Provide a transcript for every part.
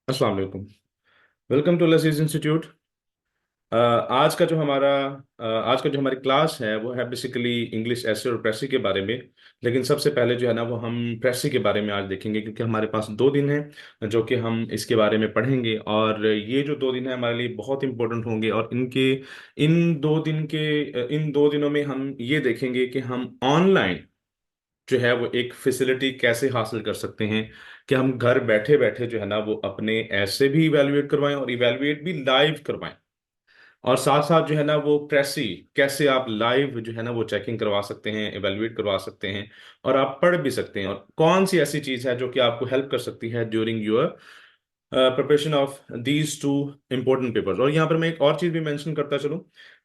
अस्सलाम वालेकुम। Welcome to लजीज इंस्टीट्यूट। आज का जो हमारी क्लास है वो है बेसिकली इंग्लिश एसे और प्रेसी के बारे में। लेकिन सबसे पहले जो है ना वो हम प्रेसी के बारे में आज देखेंगे, क्योंकि हमारे पास 2 दिन हैं जो कि हम इसके बारे में पढ़ेंगे। और ये जो 2 दिन है हमारे लिए बहुत इंपॉर्टेंट होंगे। और इन 2 दिनों में हम ये देखेंगे कि हम ऑनलाइन जो है वो एक फैसिलिटी कैसे हासिल कर सकते हैं, कि हम घर बैठे बैठे जो है ना वो अपने ऐसे भी इवेलुएट करवाएं और इवेलुएट भी लाइव करवाएं। और साथ साथ जो है ना वो प्रेसी कैसे आप लाइव जो है ना वो चेकिंग करवा सकते हैं, इवेलुएट करवा सकते हैं, और आप पढ़ भी सकते हैं। और कौन सी ऐसी चीज है जो कि आपको हेल्प कर सकती है during your preparation of these two important papers. और यहाँ पर मैं एक और चीज भी मेंशन करता चलूं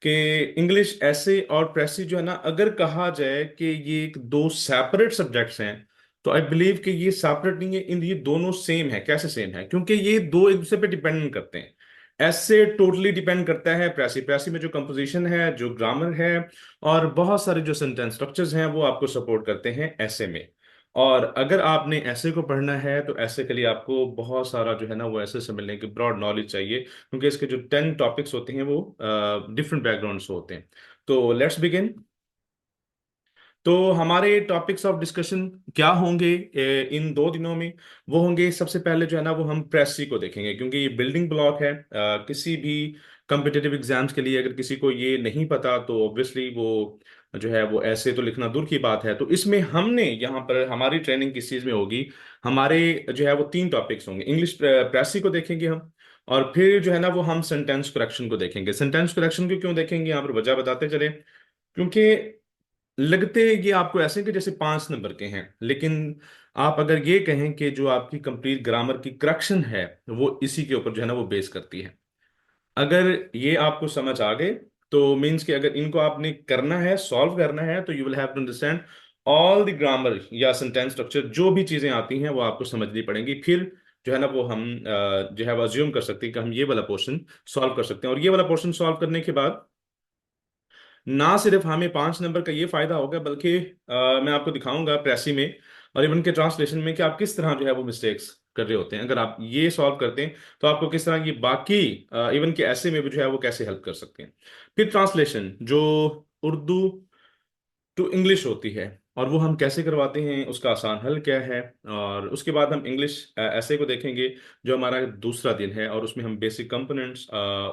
कि इंग्लिश ऐसे और प्रेसी जो है ना, अगर कहा जाए कि ये एक दो सेपरेट सब्जेक्ट्स हैं, तो आई बिलीव कि ये सेपरेट नहीं है। इन ये दोनों सेम है। कैसे सेम है? क्योंकि ये दो एक दूसरे पे डिपेंड करते हैं। ऐसे टोटली डिपेंड करता है प्रेसी। प्रेसी में जो कंपोजिशन है, जो ग्रामर है, और बहुत सारे जो सेंटेंस स्ट्रक्चर्स हैं वो आपको सपोर्ट करते हैं ऐसे में। और अगर आपने ऐसे को पढ़ना है तो ऐसे के लिए आपको बहुत सारा जो है ना वो ऐसे से मिलने की ब्रॉड नॉलेज चाहिए, क्योंकि इसके जो 10 टॉपिक्स होते हैं वो डिफरेंट बैकग्राउंड से होते हैं। तो लेट्स बिगिन। तो हमारे टॉपिक्स ऑफ डिस्कशन क्या होंगे इन 2 दिनों में? वो होंगे, सबसे पहले जो है ना वो हम प्रेसी को देखेंगे, क्योंकि ये बिल्डिंग ब्लॉक है किसी भी कम्पिटिटिव एग्जाम्स के लिए। अगर किसी को ये नहीं पता तो ऑब्वियसली वो जो है वो ऐसे तो लिखना दूर की बात है। तो इसमें हमने यहाँ पर हमारी ट्रेनिंग किस चीज़ में होगी? हमारे जो है वो 3 टॉपिक्स होंगे। इंग्लिश प्रेसी को देखेंगे हम, और फिर जो है ना वो हम सेंटेंस करेक्शन को देखेंगे। सेंटेंस करेक्शन को क्यों देखेंगे, यहाँ पर वजह बताते चले। क्योंकि लगते ये आपको ऐसे कि जैसे 5 नंबर के हैं, लेकिन आप अगर ये कहें कि जो आपकी कंप्लीट ग्रामर की करेक्शन है वो इसी के ऊपर जो है ना वो बेस करती है। अगर ये आपको समझ आ गए तो मीन्स कि अगर इनको आपने करना है, सॉल्व करना है, तो you will have to understand all the grammar या सेंटेंस स्ट्रक्चर, जो भी चीजें आती हैं वो आपको समझनी पड़ेंगी। फिर जो है ना वो हम जो है वो अज्यूम कर सकते हैं कि हम ये वाला पोर्शन सॉल्व कर सकते हैं। और ये वाला पोर्शन सॉल्व करने के बाद ना सिर्फ हमें 5 नंबर का ये फायदा होगा, बल्कि मैं आपको दिखाऊंगा प्रेसी में और इवन के ट्रांसलेशन में कि आप किस तरह जो है वो मिस्टेक्स कर रहे होते हैं। अगर आप ये सॉल्व करते हैं तो आपको किस तरह ये बाकी इवन के ऐसे में भी जो है वो कैसे हेल्प कर सकते हैं। फिर ट्रांसलेशन जो उर्दू टू इंग्लिश होती है, और वो हम कैसे करवाते हैं, उसका आसान हल क्या है। और उसके बाद हम इंग्लिश ऐसे को देखेंगे जो हमारा दूसरा दिन है, और उसमें हम बेसिक कंपोनेंट्स,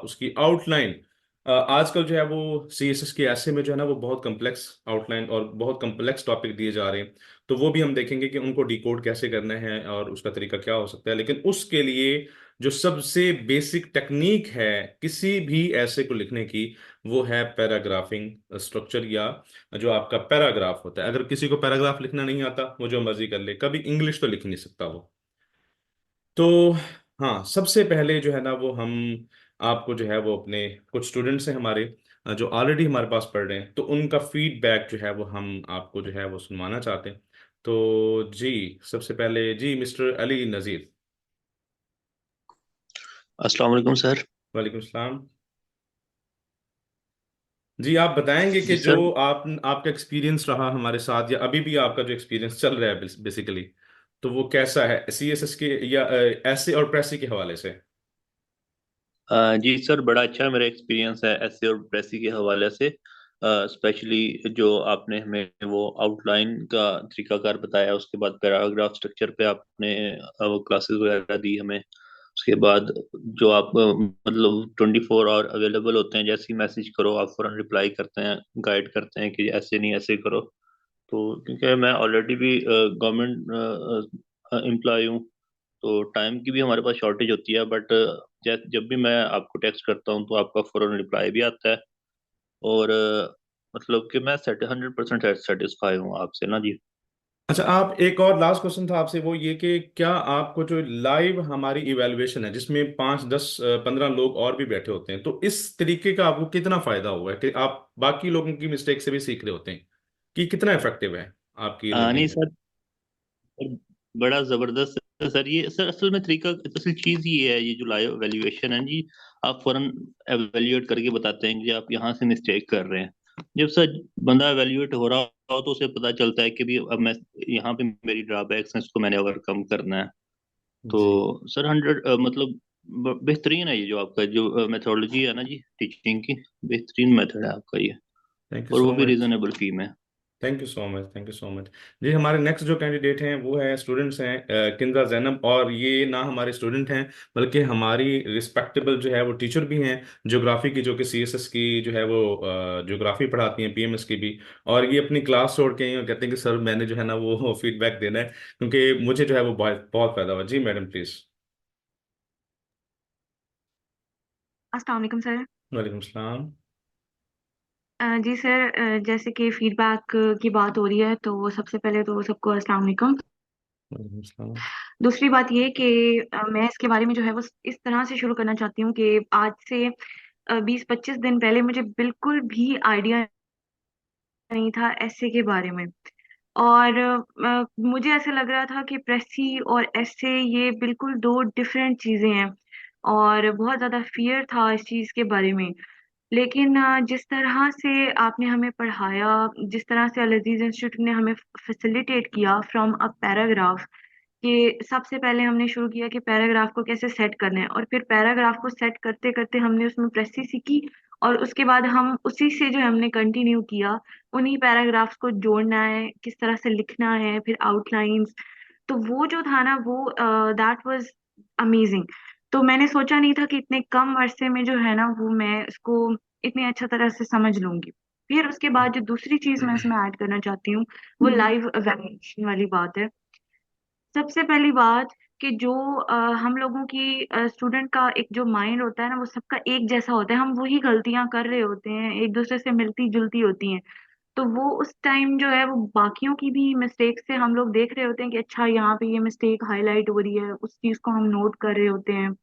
उसकी आउटलाइन। आजकल जो है वो सीएसएस के ऐसे में जो है ना वो बहुत कम्प्लेक्स आउटलाइन और बहुत कम्प्लेक्स टॉपिक दिए जा रहे हैं। तो वो भी हम देखेंगे कि उनको डिकोड कैसे करना है और उसका तरीका क्या हो सकता है। लेकिन उसके लिए जो सबसे बेसिक टेक्निक है किसी भी ऐसे को लिखने की, वो है पैराग्राफिंग स्ट्रक्चर, या जो आपका पैराग्राफ होता है। अगर किसी को पैराग्राफ लिखना नहीं आता, वो जो मर्जी कर ले, कभी इंग्लिश तो लिख नहीं सकता वो। तो हाँ, सबसे पहले जो है ना वो हम आपको जो है वो अपने कुछ स्टूडेंट्स हैं हमारे जो ऑलरेडी हमारे पास पढ़ रहे हैं, तो उनका फीडबैक जो है वो हम आपको जो है वो सुनवाना चाहते हैं। तो जी, सबसे पहले जी मिस्टर अली नज़ीर। अस्सलाम वालेकुम सर। वालेकुम सलाम। जी, आप बताएंगे कि जी जो सर। आपका एक्सपीरियंस रहा हमारे साथ, या अभी भी आपका जो एक्सपीरियंस चल रहा है बेसिकली, तो वो कैसा है सीएसएस के या ऐसे और प्रेसी के हवाले से? जी सर, बड़ा अच्छा मेरा एक्सपीरियंस है एसए और प्रेसी के हवाले से। स्पेशली जो आपने हमें वो आउटलाइन का तरीकाकार बताया, उसके बाद पैराग्राफ स्ट्रक्चर पे आपने वो क्लासेस वगैरह दी हमें। उसके बाद जो आप मतलब 24 आवर अवेलेबल होते हैं, जैसे ही मैसेज करो आप फौरन रिप्लाई करते हैं, गाइड करते हैं कि ऐसे नहीं ऐसे करो। तो क्योंकि मैं ऑलरेडी भी गवर्नमेंट एम्प्लॉय हूँ, तो टाइम की भी हमारे पास शॉर्टेज होती है, बट जब भी मैं आपको टेक्स्ट करता हूँ तो आपका फौरन रिप्लाई भी आता है। और मतलब कि मैं 100% सेटिस्फाई हूँ आपसे ना जी। अच्छा, आप एक और लास्ट क्वेश्चन था आपसे, वो ये कि क्या आपको जो लाइव हमारी इवैल्यूएशन है जिसमें 5 10 15 लोग और भी बैठे होते हैं, तो इस तरीके का आपको कितना फायदा हुआ है कि आप बाकी लोगों की मिस्टेक से भी सीख रहे होते हैं, कि कितना इफेक्टिव है आपकी नहीं लर्निंग में? सर, बड़ा जबरदस्त है सर। ये सर असल में तरीका, असल चीज ये है, ये जो लाइव एवेल्युएशन है जी, आप फौरन एवेल्युएट करके बताते हैं कि आप यहाँ से मिस्टेक कर रहे हैं। जब सर बंदा एवेल्युएट हो रहा हो तो उसे पता चलता है कि भी अब मैं यहाँ पे मेरी ड्रॉबैक्स हैं, इसको मैंने ओवरकम करना है। तो जी। सर 100 मतलब बेहतरीन है ये जो आपका जो मेथोडोलॉजी है ना जी टीचिंग की। बेहतरीन मेथड है आपका ये। थैंक यू और वो सो भी मच। रीजनेबल फी में। Thank you so much, thank you so much. जी, हमारे नेक्स्ट जो कैंडिडेट हैं वो है स्टूडेंट्स हैं किंजा जैनब, और ये ना हमारे स्टूडेंट हैं बल्कि हमारी रिस्पेक्टेबल जो है वो टीचर भी हैं ज्योग्राफी की, जो कि सीएसएस की जो है वो ज्योग्राफी पढ़ाती हैं, पीएमएस की भी। और ये अपनी क्लास छोड़ के आई और कहते हैं कि सर मैंने जो है ना वो फीडबैक देना है, क्योंकि मुझे जो है वो बहुत बहुत फायदा हुआ। जी मैडम प्लीज। अस्सलाम वालेकुम सर। वालेकुम सलाम। जी सर, जैसे कि फीडबैक की बात हो रही है तो सबसे पहले तो सबको अस्सलाम वालेकुम। वालेकुम सलाम। दूसरी बात ये कि मैं इसके बारे में जो है वो इस तरह से शुरू करना चाहती हूँ कि आज से 20-25 दिन पहले मुझे बिल्कुल भी आइडिया नहीं था ऐसे के बारे में। और मुझे ऐसा लग रहा था कि प्रेसी और ऐसे ये बिल्कुल दो डिफरेंट चीजें हैं, और बहुत ज्यादा फियर था इस चीज के बारे में। लेकिन जिस तरह से आपने हमें पढ़ाया, जिस तरह से अल अजीज इंस्टीट्यूट ने हमें फैसिलिटेट किया फ्रॉम अ पैराग्राफ, कि सबसे पहले हमने शुरू किया कि पैराग्राफ को कैसे सेट करना है, और फिर पैराग्राफ को सेट करते करते हमने उसमें प्रेसी सीखी, और उसके बाद हम उसी से जो है हमने कंटिन्यू किया। उन्हीं पैराग्राफ्स को जोड़ना है, किस तरह से लिखना है, फिर आउटलाइंस। तो वो जो था ना वो दैट वाज अमेजिंग। तो मैंने सोचा नहीं था कि इतने कम अरसे में जो है ना वो मैं इसको इतनी अच्छा तरह से समझ लूंगी। फिर उसके बाद जो दूसरी चीज मैं इसमें ऐड करना चाहती हूँ वो लाइव एवेल्यूएशन वाली बात है। सबसे पहली बात कि जो हम लोगों की स्टूडेंट का एक जो माइंड होता है ना वो सबका एक जैसा होता है, हम वही गलतियां कर रहे होते हैं, एक दूसरे से मिलती जुलती होती हैं। तो वो उस टाइम जो है वो बाकियों की भी मिस्टेक से हम लोग देख रहे होते हैं कि अच्छा यहाँ पे ये मिस्टेक हाईलाइट हो रही है, उस चीज को हम नोट कर रहे होते हैं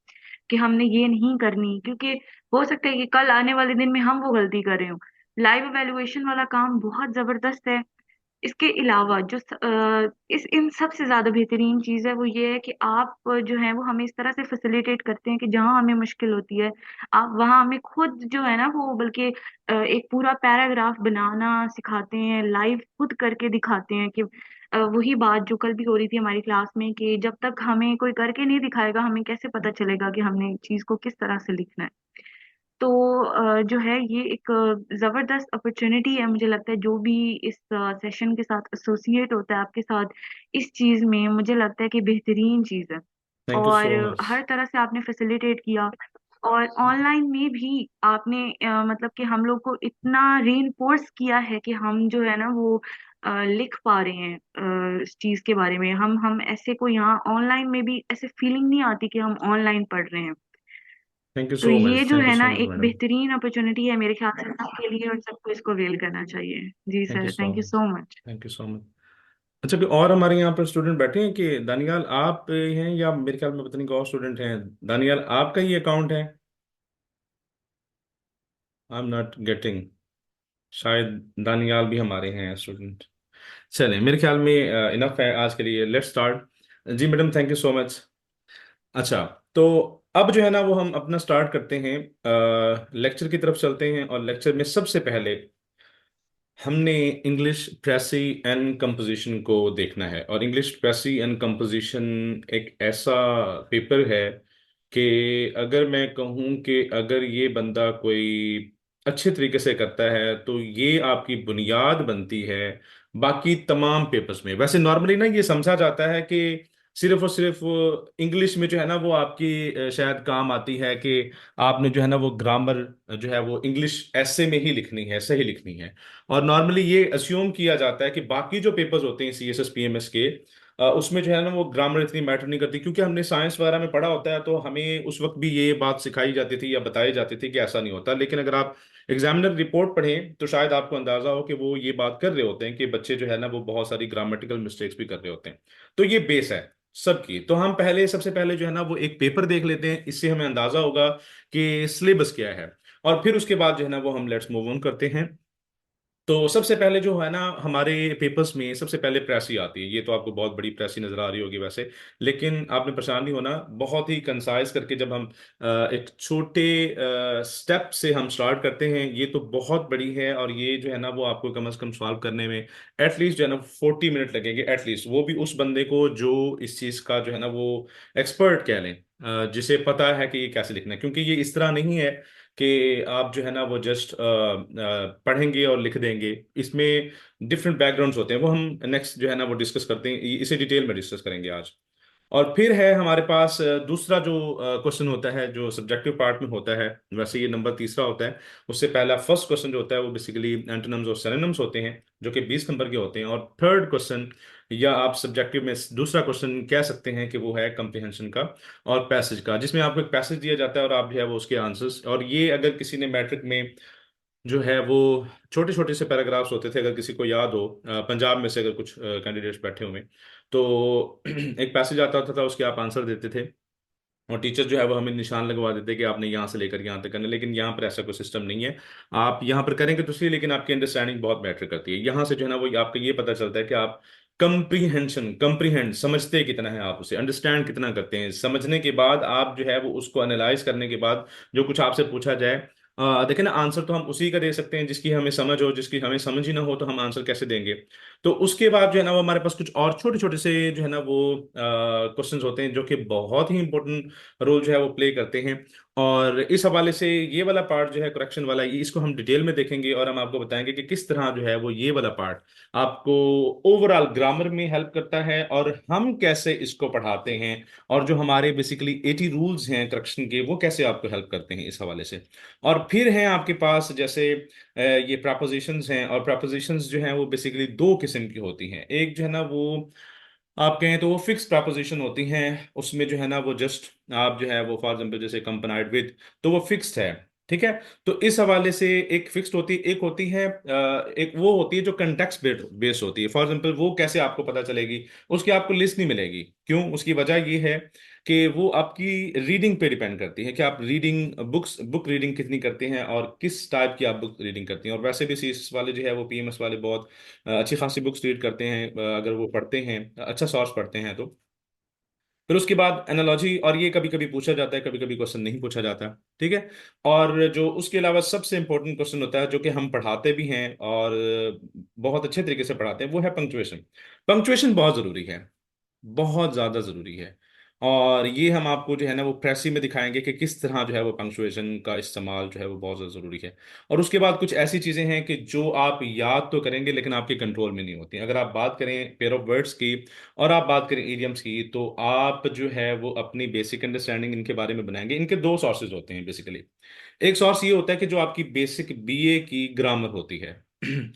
कि हमने ये नहीं करनी, क्योंकि हो सकता है कि कल आने वाले दिन में हम वो गलती कर रहे हो। लाइव एवेल्युएशन वाला काम बहुत जबरदस्त है। इसके अलावा जो इस इन सबसे ज्यादा बेहतरीन चीज है वो ये है कि आप जो है वो हमें इस तरह से फैसिलिटेट करते हैं कि जहां हमें मुश्किल होती है आप वहां हमें खुद जो है ना वो बल्कि एक पूरा पैराग्राफ बनाना सिखाते हैं, लाइव खुद करके दिखाते हैं कि वही बात जो कल भी हो रही थी हमारी क्लास में कि जब तक हमें कोई करके नहीं दिखाएगा हमें कैसे पता चलेगा कि हमने चीज को किस तरह से लिखना है। तो जो है ये एक जबरदस्त अपॉर्चुनिटी है, मुझे लगता है जो भी इस सेशन के साथ एसोसिएट होता है आपके साथ इस चीज में, मुझे लगता है कि बेहतरीन चीज है। थैंक यू और सो मच। हर तरह से आपने फैसिलिटेट किया, और ऑनलाइन में भी आपने मतलब कि हम लोग को इतना रीइंफोर्स किया है कि हम जो है ना वो लिख पा रहे हैं इस चीज के बारे में। हम ऐसे को यहाँ ऑनलाइन में भी ऐसे फीलिंग नहीं आती कि हम ऑनलाइन पढ़ रहे हैं। थैंक यू तो सो ये मच, जो थैंक यू है सो ना मच एक मैडम। बेहतरीन अपॉर्चुनिटी है मेरे ख्याल से सबके लिए, और सबको इसको अवेल करना चाहिए। जी thank you sir, so thank you much. So much. Thank you so much. अच्छा, कोई और हमारे यहाँ पर स्टूडेंट बैठे हैं कि दानियाल आप हैं, या मेरे ख्याल में पता नहीं कोई और स्टूडेंट हैं। दानियाल आपका ही अकाउंट है? I am not getting. शायद दानियाल भी हमारे हैं स्टूडेंट। चलें, मेरे ख्याल में इनफ है आज के लिए। Let's start. जी madam, thank you so much. अच्छा, तो अब जो है ना वो हम अपना स्टार्ट करते हैं, लेक्चर की तरफ चलते हैं। और लेक्चर में सबसे पहले हमने इंग्लिश प्रेसी एंड कंपोजिशन को देखना है। और इंग्लिश प्रेसी एंड कंपोजिशन एक ऐसा पेपर है कि अगर मैं कहूँ कि अगर ये बंदा कोई अच्छे तरीके से करता है तो ये आपकी बुनियाद बनती है बाकी तमाम पेपर्स में। वैसे नॉर्मली ना ये समझा जाता है कि सिर्फ और सिर्फ इंग्लिश में जो है ना वो आपकी शायद काम आती है कि आपने जो है ना वो ग्रामर जो है वो इंग्लिश ऐसे में ही लिखनी है, सही लिखनी है। और नॉर्मली ये अस्यूम किया जाता है कि बाकी जो पेपर्स होते हैं सीएसएस पीएमएस के, उसमें जो है ना वो ग्रामर इतनी मैटर नहीं करती, क्योंकि हमने साइंस वगैरह में पढ़ा होता है तो हमें उस वक्त भी ये बात सिखाई जाती थी या बताई जाती थी कि ऐसा नहीं होता। लेकिन अगर आप एग्जामिनर रिपोर्ट पढ़ें तो शायद आपको अंदाजा हो कि वो ये बात कर रहे होते हैं कि बच्चे जो है ना वो बहुत सारी ग्रामेटिकल मिस्टेक्स भी कर रहे होते हैं। तो ये बेस है सबकी। तो हम पहले सबसे पहले जो है ना वो एक पेपर देख लेते हैं, इससे हमें अंदाजा होगा कि सिलेबस क्या है। और फिर उसके बाद जो है ना वो हम लेट्स मूव ऑन करते हैं। तो सबसे पहले जो है ना हमारे पेपर्स में सबसे पहले प्रेस ही आती है। ये तो आपको बहुत बड़ी प्रेस ही नजर आ रही होगी वैसे, लेकिन आपने परेशान नहीं होना। बहुत ही कंसाइज करके जब हम एक छोटे स्टेप से हम स्टार्ट करते हैं, ये तो बहुत बड़ी है, और ये जो है ना वो आपको कम से कम सॉल्व करने में एटलीस्ट जो है ना 40 मिनट लगेंगे एटलीस्ट, वो भी उस बंदे को जो इस चीज का जो है ना वो एक्सपर्ट कह लें, जिसे पता है कि ये कैसे लिखना है। क्योंकि ये इस तरह नहीं है कि आप जो है ना वो जस्ट पढ़ेंगे और लिख देंगे। इसमें डिफरेंट बैकग्राउंड्स होते हैं, वो हम नेक्स्ट जो है ना वो डिस्कस करते हैं, इसे डिटेल में डिस्कस करेंगे आज। और फिर है हमारे पास दूसरा जो क्वेश्चन होता है जो सब्जेक्टिव पार्ट में होता है, वैसे ये नंबर तीसरा होता है। उससे पहला फर्स्ट क्वेश्चन जो होता है वो बेसिकली एंटोनिम्स और सिनोनिम्स होते हैं, जो कि 20 नंबर के होते हैं। और थर्ड क्वेश्चन, या आप सब्जेक्टिव में दूसरा क्वेश्चन कह सकते हैं कि वो है कम्प्रिहेंशन का और पैसेज का, जिसमें आपको एक पैसेज दिया जाता है और आप जो है वो उसके आंसर्स। और ये अगर किसी ने मैट्रिक में जो है वो छोटे छोटे से पैराग्राफ्स होते थे, अगर किसी को याद हो, पंजाब में से अगर कुछ कैंडिडेट्स बैठे हुए, तो एक पैसेज आता था, उसके आप आंसर देते थे, और टीचर जो है वो हमें निशान लगवा देते कि आपने यहाँ से लेकर यहाँ तक करना है। लेकिन यहाँ पर ऐसा कोई सिस्टम नहीं है। आप यहाँ पर करेंगे तो सही, लेकिन आपकी अंडरस्टैंडिंग बहुत मैटर करती है। यहाँ से जो है ना वो आपको ये पता चलता है कि आप कंप्रीहेंड समझते कितना है, आप उसे अंडरस्टैंड कितना करते हैं। समझने के बाद आप जो है वो उसको एनालाइज करने के बाद जो कुछ आपसे पूछा जाए, देखिए ना, आंसर तो हम उसी का दे सकते हैं जिसकी हमें समझ हो। जिसकी हमें समझ ही ना हो तो हम आंसर कैसे देंगे। तो उसके बाद जो है ना वो हमारे पास कुछ और छोटे छोटे से जो है ना वो क्वेश्चंस होते हैं, जो कि बहुत ही इंपॉर्टेंट रोल जो है वो प्ले करते हैं। और इस हवाले से ये वाला पार्ट जो है करेक्शन वाला, ये इसको हम डिटेल में देखेंगे, और हम आपको बताएंगे कि किस तरह जो है वो ये वाला पार्ट आपको ओवरऑल ग्रामर में हेल्प करता है, और हम कैसे इसको पढ़ाते हैं, और जो हमारे बेसिकली 80 रूल्स हैं करेक्शन के, वो कैसे आपको हेल्प करते हैं इस हवाले से। और फिर हैं आपके पास जैसे ये प्रपोजिशंस हैं, और प्रपोजिशंस जो हैं वो बेसिकली दो किस्म की होती हैं। एक जो है ना वो आप कहें तो वो फिक्स प्रपोजिशन होती हैं, उसमें जो है ना वो जस्ट आप जो है वो फॉर एग्जांपल जैसे कंपनाइड विद, तो वो फिक्स्ड है। ठीक है। तो इस हवाले से एक फिक्स्ड होती है, एक होती है एक वो होती है जो कंटेक्स्ट बेस्ड होती है। फॉर एग्जांपल वो कैसे आपको पता चलेगी, उसकी आपको लिस्ट नहीं मिलेगी। क्यों? उसकी वजह ये है कि वो आपकी रीडिंग पे डिपेंड करती है कि आप रीडिंग बुक रीडिंग कितनी करते हैं, और किस टाइप की आप बुक रीडिंग करती हैं। और वैसे भी सीएस वाले जो है वो पीएमएस वाले बहुत अच्छी खासी बुक्स रीड करते हैं, अगर वो पढ़ते हैं, अच्छा सोर्स पढ़ते हैं तो। फिर उसके बाद एनालॉजी, और ये कभी कभी पूछा जाता है, कभी कभी क्वेश्चन नहीं पूछा जाता। ठीक है। और जो उसके अलावा सबसे इंपॉर्टेंट क्वेश्चन होता है, जो कि हम पढ़ाते भी हैं और बहुत अच्छे तरीके से पढ़ाते हैं, वो है पंक्चुएशन। पंक्चुएशन बहुत जरूरी है, बहुत ज्यादा जरूरी है। और ये हम आपको जो है ना वो प्रेसी में दिखाएंगे कि किस तरह जो है वो पंक्चुएशन का इस्तेमाल जो है वो बहुत ज्यादा जरूरी है। और उसके बाद कुछ ऐसी चीजें हैं कि जो आप याद तो करेंगे लेकिन आपके कंट्रोल में नहीं होती। अगर आप बात करें पेयर ऑफ वर्ड्स की, और आप बात करें इडियम्स की, तो आप जो है वो अपनी बेसिक अंडरस्टैंडिंग इनके बारे में बनाएंगे। इनके दो सोर्सेज होते हैं बेसिकली। एक सोर्स ये होता है कि जो आपकी बेसिक बीए की ग्रामर होती है।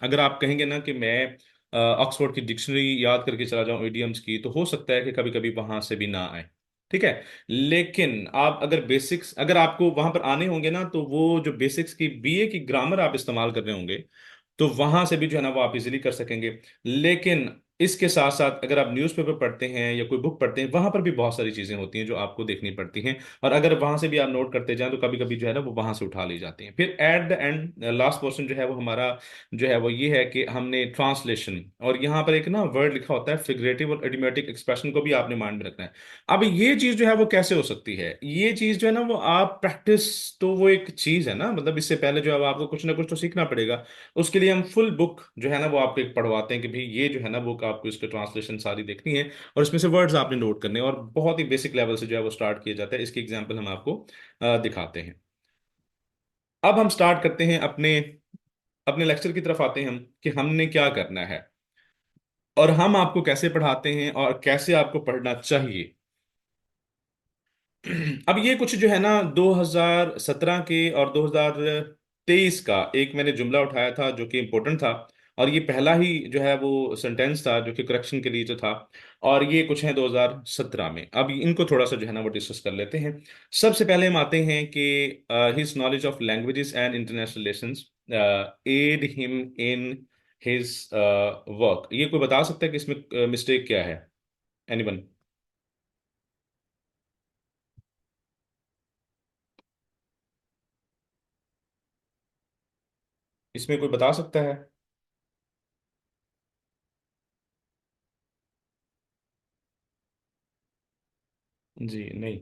अगर आप कहेंगे ना कि मैं ऑक्सफोर्ड की डिक्शनरी याद करके चला जाऊं इडियम्स की, तो हो सकता है कि कभी कभी वहां से भी ना आए। ठीक है। लेकिन आप अगर बेसिक्स, अगर आपको वहां पर आने होंगे ना, तो वो जो बेसिक्स की बीए की ग्रामर आप इस्तेमाल कर रहे होंगे, तो वहां से भी जो है ना वो आप इजीली कर सकेंगे। लेकिन इसके साथ साथ अगर आप न्यूज़पेपर पढ़ते हैं या कोई बुक पढ़ते हैं, वहां पर भी बहुत सारी चीजें होती हैं जो आपको देखनी पड़ती हैं। और अगर वहां से भी आप नोट करते जाएं, तो कभी कभी जो है ना वो वहां से उठा ली जाती हैं। फिर at the end last portion जो है वो हमारा जो है वो ये है कि हमने ट्रांसलेशन, और यहाँ पर एक ना वर्ड लिखा होता है फिगरेटिव और इडियोमेटिक एक्सप्रेशन, को भी आपने माइंड में रखना है। अब ये चीज जो है वो कैसे हो सकती है, ये चीज जो है ना वो आप प्रैक्टिस, तो वो एक चीज है ना, मतलब इससे पहले जो है वो आपको कुछ ना कुछ तो सीखना पड़ेगा। उसके लिए हम फुल बुक जो है ना वो आपको एक पढ़वाते हैं कि भाई ये जो है ना बुक आपको इसकी ट्रांसलेशन सारी देखनी है, और इसमें से वर्ड्स आपने नोट करने हैं। और बहुत ही बेसिक लेवल से जो है वो स्टार्ट किया जाता है। इसकी एग्जांपल हम आपको दिखाते हैं। अब हम स्टार्ट करते हैं अपने अपने लेक्चर की तरफ आते हैं हम, कि हमने क्या करना है, और हम आपको कैसे पढ़ाते हैं, और कैसे आपको पढ़ना चाहिए। अब ये कुछ जो है ना 2017 के और 2023 का एक मैंने जुमला उठाया था जो कि इम्पोर्टेंट था, और ये पहला ही जो है वो सेंटेंस था जो कि करेक्शन के लिए जो था। और ये कुछ है 2017 में। अब इनको थोड़ा सा जो है ना वो डिस्कस कर लेते हैं। सबसे पहले हम आते हैं कि his knowledge of languages and international relations aid him in his work. ये कोई बता सकता है कि इसमें मिस्टेक क्या है? एनीवन? इसमें कोई बता सकता है? जी नहीं।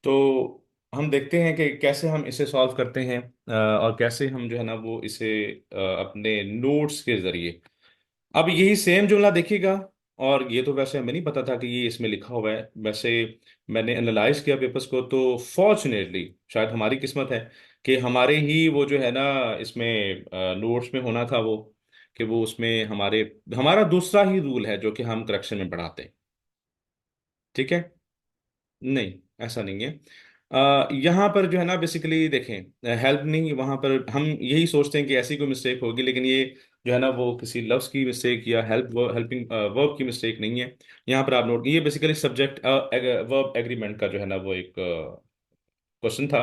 तो हम देखते हैं कि कैसे हम इसे सॉल्व करते हैं, और कैसे हम जो है ना वो इसे अपने नोट्स के जरिए। अब यही सेम जुमला देखिएगा, और ये तो वैसे हमें नहीं पता था कि ये इसमें लिखा हुआ है। वैसे मैंने एनालाइज किया पेपर्स को, तो फॉर्चुनेटली शायद हमारी किस्मत है कि हमारे ही वो जो है ना इसमें नोट्स में होना था वो, कि वो उसमें हमारा दूसरा ही रूल है जो कि हम करेक्शन में पढ़ाते हैं। ठीक है। नहीं, ऐसा नहीं है। यहाँ पर जो है ना बेसिकली देखें, हेल्प नहीं, वहाँ पर हम यही सोचते हैं कि ऐसी कोई मिस्टेक होगी, लेकिन ये जो है ना वो किसी लफ्ज़ की मिस्टेक या हेल्पिंग वर्ब की मिस्टेक नहीं है। यहाँ पर आप नोट, ये बेसिकली सब्जेक्ट वर्ब एग्रीमेंट का जो है ना वो एक क्वेश्चन था।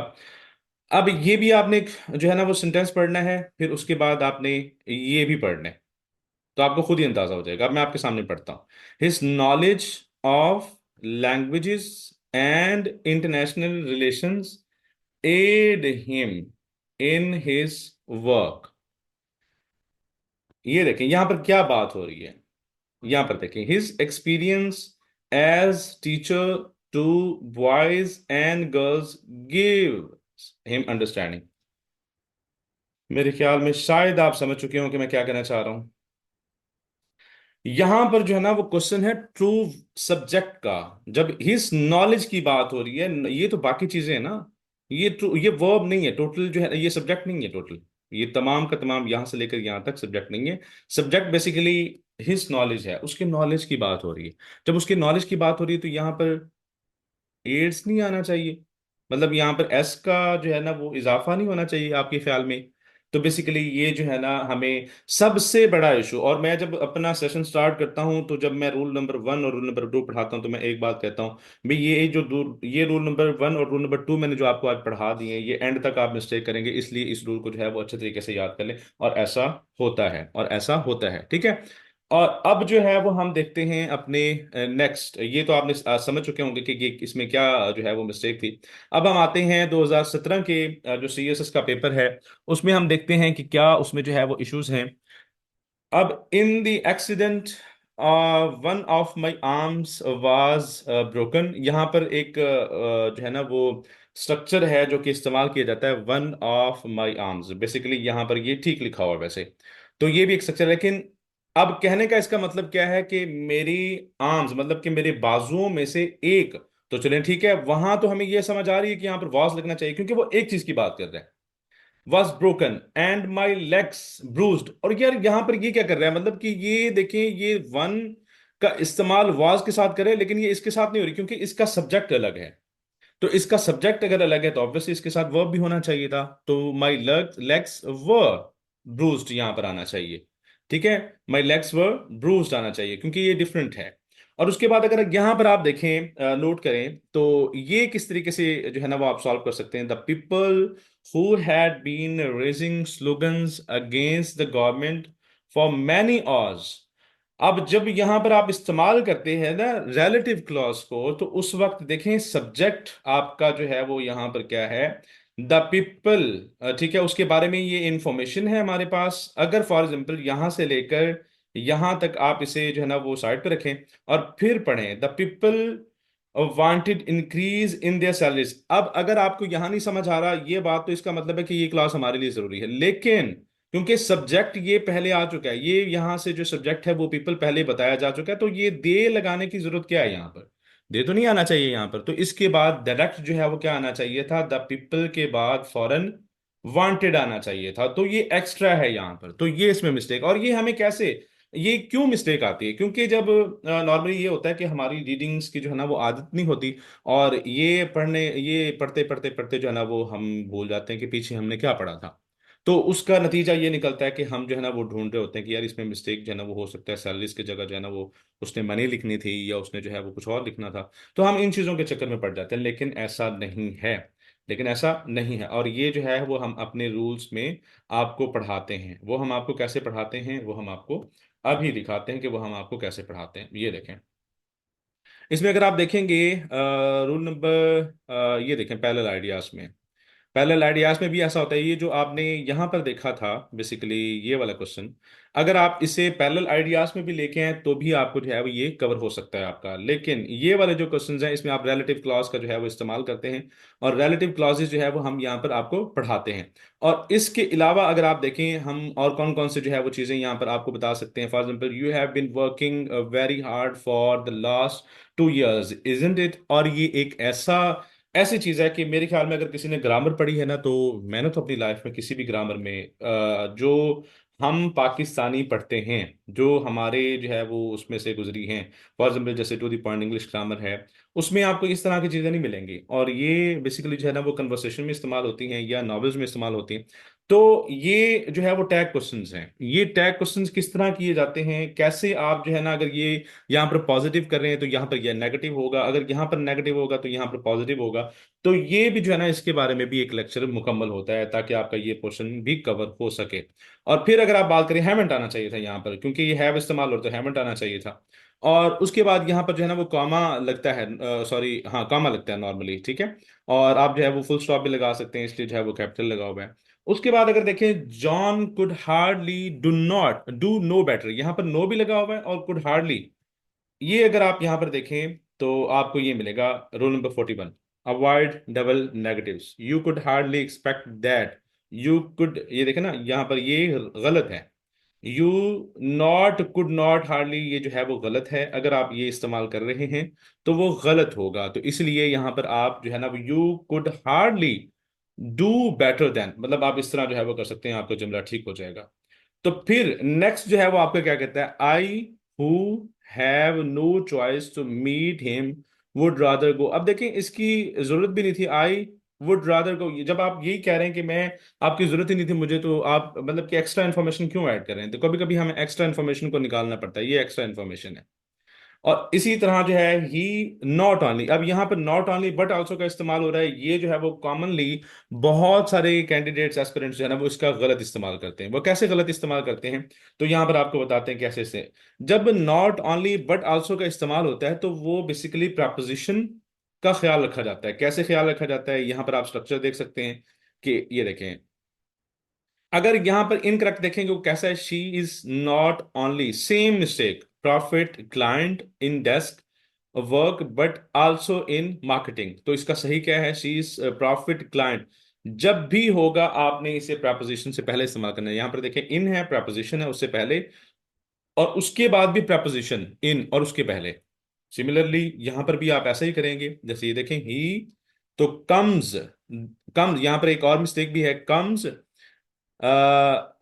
अब ये भी आपने जो है ना वो सेंटेंस पढ़ना है, फिर उसके बाद आपने ये भी पढ़ना है, तो आपको खुद ही अंदाजा हो जाएगा। अब मैं आपके सामने पढ़ता हूँ। His knowledge of languages and international relations aid him in his work. ये देखें यहां पर क्या बात हो रही है। यहां पर देखें, his experience as teacher to boys and girls give him understanding. मेरे ख्याल में शायद आप समझ चुके हो कि मैं क्या कहना चाह रहा हूं। यहां पर जो है ना वो क्वेश्चन है ट्रू सब्जेक्ट का। जब हिज नॉलेज की बात हो रही है, ये तो बाकी चीजें हैं ना, ये ट्रू, ये वर्ब नहीं है टोटल, जो है ये सब्जेक्ट नहीं है टोटल। ये तमाम का तमाम यहां से लेकर यहां तक सब्जेक्ट नहीं है। सब्जेक्ट बेसिकली हिज नॉलेज है, उसके नॉलेज की बात हो रही है। जब उसके नॉलेज की बात हो रही है तो यहां पर एड्स नहीं आना चाहिए, मतलब यहाँ पर एस का जो है ना वो इजाफा नहीं होना चाहिए आपके ख्याल में। तो बेसिकली ये जो है ना हमें सबसे बड़ा इशू, और मैं जब अपना सेशन स्टार्ट करता हूं तो जब मैं रूल नंबर 1 और रूल नंबर 2 पढ़ाता हूं तो मैं एक बात कहता हूं, भाई ये रूल नंबर 1 और रूल नंबर 2 मैंने जो आपको आज पढ़ा दिए हैं, ये एंड तक आप मिस्टेक करेंगे, इसलिए इस रूल को जो है वो अच्छे तरीके से याद कर लें। और ऐसा होता है, और ऐसा होता है, ठीक है। और अब जो है वो हम देखते हैं अपने नेक्स्ट। ये तो आपने समझ चुके होंगे कि ये इसमें क्या जो है वो मिस्टेक थी। अब हम आते हैं 2017 के जो सीएसएस का पेपर है, उसमें हम देखते हैं कि क्या उसमें जो है वो इश्यूज हैं। अब in the accident one of my arms was broken. यहाँ पर एक जो है ना वो स्ट्रक्चर है जो कि इस्तेमाल किया जाता है, one of my arms. Basically यहाँ पर ये ठीक लिखा हुआ है वैसे, तो ये भी एक स्ट्रक्चर है, लेकिन अब कहने का इसका मतलब क्या है कि मेरी आर्म्स मतलब कि मेरे बाजुओं में से एक। तो चलें ठीक है, वहां तो हमें ये समझ आ रही है कि यहाँ पर वॉज लगना चाहिए, क्योंकि वो एक चीज की बात कर रहा है, was broken and my legs bruised। और यार यहां पर ये क्या कर रहा है, मतलब कि ये देखें, ये वन का इस्तेमाल was के साथ करे, लेकिन ये इसके साथ नहीं हो रही, क्योंकि इसका सब्जेक्ट अलग है। तो इसका सब्जेक्ट अगर अलग है तो ऑब्वियसली इसके साथ वर्ब भी होना चाहिए था, तो माई लेग्स वर ब्रूस्ड यहां पर आना चाहिए। ठीक है, माई लेग्स वर ब्रूस्ड आना चाहिए, क्योंकि ये डिफरेंट है। और उसके बाद अगर यहां पर आप देखें, नोट करें, तो ये किस तरीके से जो है ना वो आप सॉल्व कर सकते हैं। The people who had been raising slogans against the government for many hours. अब जब यहां पर आप इस्तेमाल करते हैं ना रिलेटिव क्लॉज को, तो उस वक्त देखें सब्जेक्ट आपका जो है वो यहां पर क्या है, द पीपल। ठीक है, उसके बारे में ये इंफॉर्मेशन है हमारे पास। अगर फॉर एग्जांपल यहां से लेकर यहां तक आप इसे जो है ना वो साइड पे रखें और फिर पढ़ें, the people wanted increase in their salaries. अब अगर आपको यहां नहीं समझ आ रहा ये बात, तो इसका मतलब है कि ये क्लास हमारे लिए जरूरी है, लेकिन क्योंकि सब्जेक्ट ये पहले आ चुका है, ये यहां से जो सब्जेक्ट है वो पीपल पहले बताया जा चुका है, तो ये दे लगाने की जरूरत क्या है यहाँ पर। दे तो नहीं आना चाहिए यहाँ पर, तो इसके बाद डायरेक्ट जो है वो क्या आना चाहिए था, द पीपल के बाद फॉरन वांटेड आना चाहिए था, तो ये एक्स्ट्रा है यहाँ पर, तो ये इसमें मिस्टेक। और ये हमें कैसे, ये क्यों मिस्टेक आती है, क्योंकि जब नॉर्मली ये होता है कि हमारी रीडिंग्स की जो है ना वो आदत नहीं होती, और ये पढ़ते पढ़ते पढ़ते जो है ना वो हम भूल जाते हैं कि पीछे हमने क्या पढ़ा था। तो उसका नतीजा ये निकलता है कि हम जो है ना वो ढूंढ रहे होते हैं कि यार इसमें मिस्टेक जो है ना वो हो सकता है, सैलरीज की जगह जो है ना वो उसने मनी लिखनी थी, या उसने जो है वो कुछ और लिखना था। तो हम इन चीज़ों के चक्कर में पड़ जाते हैं, लेकिन ऐसा नहीं है। लेकिन ऐसा नहीं है, और ये जो है वो हम अपने रूल्स में आपको पढ़ाते हैं। वो हम आपको कैसे पढ़ाते हैं वो हम आपको अभी दिखाते हैं कि वो हम आपको कैसे पढ़ाते हैं। ये देखें, इसमें अगर आप देखेंगे रूल नंबर, ये देखें पैरेलल आइडियाज में, पैरेलल आइडियाज में भी ऐसा होता है, ये जो आपने यहाँ पर देखा था बेसिकली ये वाला क्वेश्चन, अगर आप इसे पैरेलल आइडियाज में भी लेके आए तो भी आपको जो है वो ये कवर हो सकता है आपका। लेकिन ये वाले जो क्वेश्चंस हैं इसमें आप रिलेटिव क्लॉज का जो है वो इस्तेमाल करते हैं, और रिलेटिव क्लॉजेज जो है वो हम यहाँ पर आपको पढ़ाते हैं। और इसके अलावा अगर आप देखें हम और कौन कौन से जो है वो चीज़ें यहाँ पर आपको बता सकते हैं। For example, you have been working very hard for the last 2 years, isn't it. और ये एक ऐसी चीज है कि मेरे ख्याल में अगर किसी ने ग्रामर पढ़ी है ना, तो मैंने तो अपनी लाइफ में किसी भी ग्रामर में जो हम पाकिस्तानी पढ़ते हैं, जो हमारे जो है वो उसमें से गुजरी हैं, फॉर एग्जाम्पल जैसे to the point English grammar है, उसमें आपको इस तरह की चीजें नहीं मिलेंगी। और ये बेसिकली जो है ना वो कन्वर्सेशन में इस्तेमाल होती हैं या नॉवेल्स में इस्तेमाल होती हैं। तो ये जो है वो टैग क्वेश्चंस हैं। ये टैग क्वेश्चंस किस तरह किए जाते हैं, कैसे आप जो है ना, अगर ये यहाँ पर पॉजिटिव कर रहे हैं तो यहाँ पर यह नेगेटिव होगा, अगर यहाँ पर नेगेटिव होगा तो यहाँ पर पॉजिटिव होगा। तो ये भी जो है ना इसके बारे में भी एक लेक्चर मुकम्मल होता है ताकि आपका ये पोर्शन भी कवर हो सके। और फिर अगर आप बात करें, हैवेंट आना चाहिए था यहाँ पर, क्योंकि ये हैव इस्तेमाल होता है, हैवेंट आना चाहिए था। और उसके बाद यहाँ पर जो है ना वो कॉमा लगता है, सॉरी हाँ कॉमा लगता है नॉर्मली, ठीक है। और आप जो है वो फुल स्टॉप भी लगा सकते हैं, इसलिए जो है वो कैपिटल लगा हुआ है। उसके बाद अगर देखें, John could hardly do not do no better, यहाँ पर नो भी लगा हुआ है और कुड हार्डली, ये अगर आप यहां पर देखें तो आपको ये मिलेगा। Rule number 41, avoid double negatives, you could hardly expect that, you could, ये देखें ना यहां पर ये गलत है। You not could not hardly, ये जो है वो गलत है। अगर आप ये इस्तेमाल कर रहे हैं तो वो गलत होगा। तो इसलिए यहां पर आप जो है ना, you could hardly do better than, मतलब आप इस तरह जो है वो कर सकते हैं, आपका जुमला ठीक हो जाएगा। तो फिर नेक्स्ट जो है वो आपका क्या कहता है, I who have no choice to meet him would rather go. अब देखें इसकी जरूरत भी नहीं थी, आई वुड रादर गो। जब आप यही कह रहे हैं कि मैं, आपकी जरूरत ही नहीं थी मुझे, तो आप मतलब कि एक्स्ट्रा इन्फॉर्मेशन क्यों ऐड कर रहे हैं? तो कभी कभी हमें एक्स्ट्रा इन्फॉर्मेशन को निकालना पड़ता है, ये एक्स्ट्रा इन्फॉर्मेशन है। और इसी तरह जो है ही नॉट ओनली, अब यहाँ पर नॉट ओनली बट आल्सो का इस्तेमाल हो रहा है। ये जो है वो कॉमनली बहुत सारे कैंडिडेट्स एस्पिरेंट्स जो है ना वो इसका गलत इस्तेमाल करते हैं। वो कैसे गलत इस्तेमाल करते हैं, तो यहाँ पर आपको बताते हैं कैसे से। जब नॉट ओनली बट आल्सो का इस्तेमाल होता है तो वो बेसिकली प्रपोजिशन का ख्याल रखा जाता है। कैसे ख्याल रखा जाता है, यहाँ पर आप स्ट्रक्चर देख सकते हैं कि ये देखें, अगर यहां पर इनकरेक्ट देखेंगे वो कैसा है, she is not only, same mistake, profit client in desk work but also in marketing. तो इसका सही क्या है, शी इज प्रॉफिट क्लाइंट। जब भी होगा आपने इसे प्रपोजिशन से पहले इस्तेमाल करना है। यहां पर देखें, इन है, प्रपोजिशन है उससे पहले, और उसके बाद भी प्रपोजिशन इन और उसके पहले। सिमिलरली यहां पर भी आप ऐसा ही करेंगे, जैसे ये देखें ही, तो कम्स, कम्स यहां पर एक और मिस्टेक भी है, कम्स,